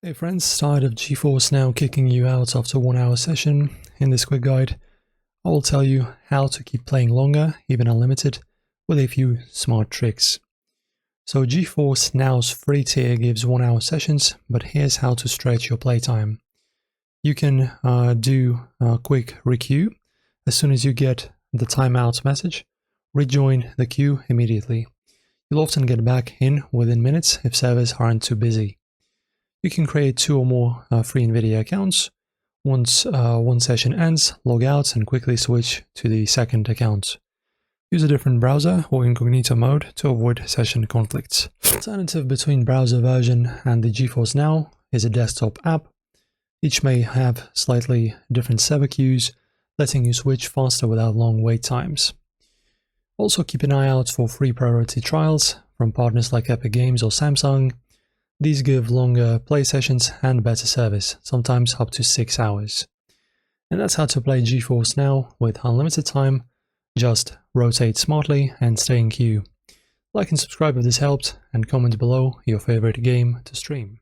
Hey friends, tired of GeForce Now kicking you out after 1 hour session? In this quick guide, I will tell you how to keep playing longer, even unlimited, with a few smart tricks. So GeForce Now's free tier gives 1 hour sessions, but here's how to stretch your playtime. You can do a quick requeue. As soon as you get the timeout message, rejoin the queue immediately. You'll often get back in within minutes if servers aren't too busy. You can create 2 or more free NVIDIA accounts. Once one session ends, log out and quickly switch to the second account. Use a different browser or incognito mode to avoid session conflicts. Alternative between browser version and the GeForce Now is a desktop app. Each may have slightly different server queues, letting you switch faster without long wait times. Also keep an eye out for free priority trials from partners like Epic Games or Samsung. These give longer play sessions and better service, sometimes up to 6 hours. And that's how to play GeForce Now with unlimited time. Just rotate smartly and stay in queue. Like and subscribe if this helped, and comment below your favorite game to stream.